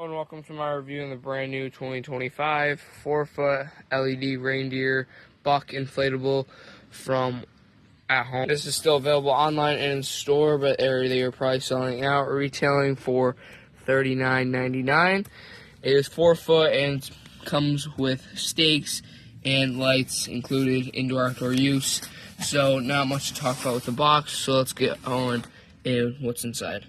And welcome to my review of the brand new 2025 4-foot LED reindeer buck inflatable from At Home. This is still available online and in store, but they are probably selling out, retailing for $39.99. It is 4 foot and comes with stakes and lights included, indoor-outdoor use. So not much to talk about with the box, so let's get on and what's inside.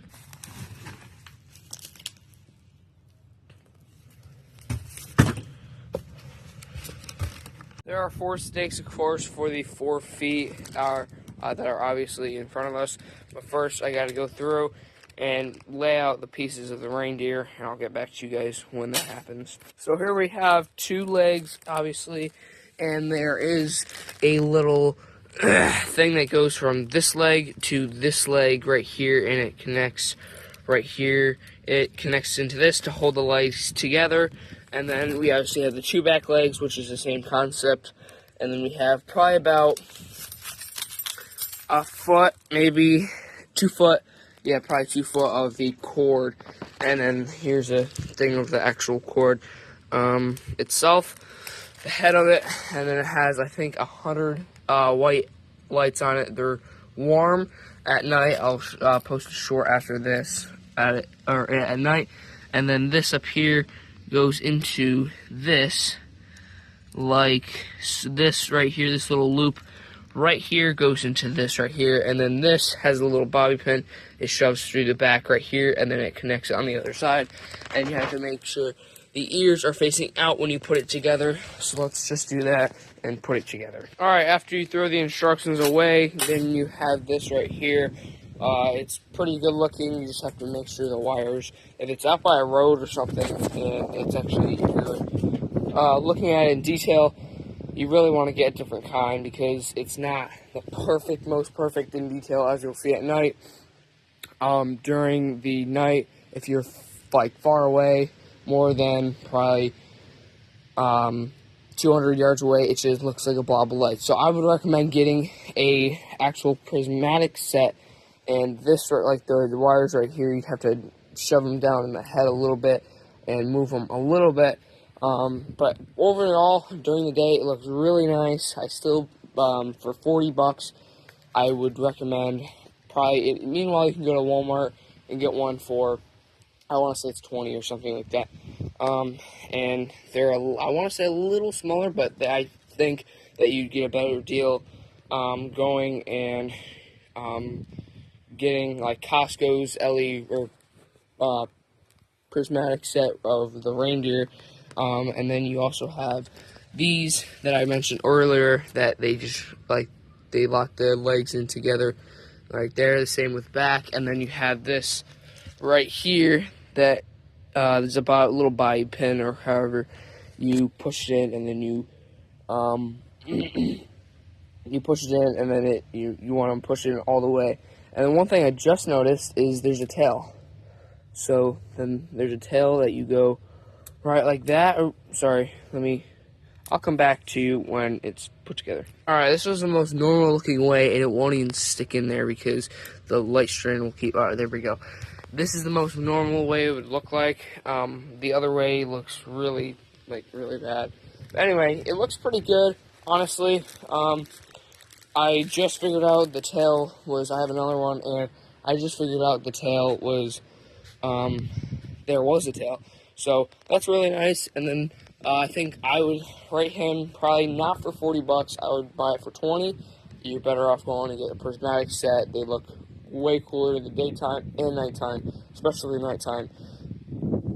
There are 4 stakes, of course, for the 4 feet that are obviously in front of us. But first, I got to go through and lay out the pieces of the reindeer, and I'll get back to you guys when that happens. So here we have 2 legs, obviously, and there is a little thing that goes from this leg to this leg right here, and it connects right here. It connects into this to hold the legs together. And then we obviously have the 2 back legs, which is the same concept. And then we have probably about a foot, maybe 2 foot. Yeah, probably 2 foot of the cord. And then here's a thing of the actual cord itself, the head of it. And then it has, I think, 100 white lights on it. They're warm at night. I'll post a short after this at night. And then this up here goes into this, like this right here, this little loop right here goes into this right here, and then this has a little bobby pin. It shoves through the back right here, and then it connects it on the other side, and you have to make sure the ears are facing out when you put it together. So let's just do that and put it together. Alright, after you throw the instructions away, then you have this right here. It's pretty good looking. You just have to make sure the wires, if it's out by a road or something, and it's actually, if you're looking at it in detail, you really want to get a different kind because it's not the most perfect in detail as you'll see at night. During the night, if you're like far away, more than probably 200 yards away, it just looks like a blob of light. So I would recommend getting a actual prismatic set. And this, like the wires right here, you'd have to shove them down in the head a little bit and move them a little bit. But overall, during the day, it looks really nice. I still, for $40, I would recommend meanwhile, you can go to Walmart and get one for, I want to say it's 20 or something like that. And they're, I want to say a little smaller, but I think that you'd get a better deal going and getting like Costco's LED or prismatic set of the reindeer, and then you also have these that I mentioned earlier that they just they lock their legs in together right there. The same with back, and then you have this right here that there's about a little bobby pin or however you push it in, and then you you push it in, and then you want to push it in all the way. And then one thing I just noticed is there's a tail. So then there's a tail that you go right like that. Oh, sorry, I'll come back to you when it's put together. Alright, this was the most normal looking way, and it won't even stick in there because the light strand will keep, alright, there we go. This is the most normal way it would look like. The other way looks really bad. But anyway, it looks pretty good, honestly. I just figured out the tail was, I have another one, and I just figured out the tail was, there was a tail. So, that's really nice, and then, I think I would rate him probably not for $40, I would buy it for $20. You're better off going to get a prismatic set. They look way cooler in the daytime and nighttime, especially nighttime.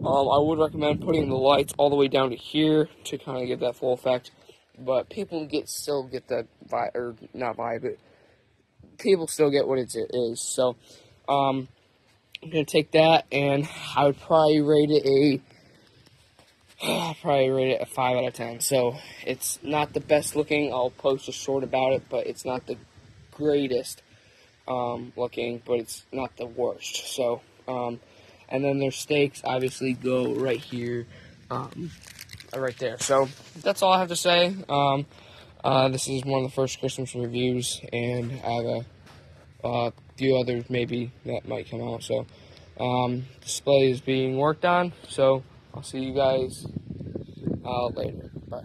I would recommend putting the lights all the way down to here to kind of get that full effect. But people still get that vibe, or not vibe, but people still get what it is. So, I'm going to take that, and I would probably rate it a 5 out of 10. So, it's not the best looking. I'll post a short about it, but it's not the greatest looking, but it's not the worst. So, and then their stakes obviously go right here, right there. So that's all I have to say. This is one of the first Christmas reviews, and I have a few others maybe that might come out. So display is being worked on. So I'll see you guys later. Bye.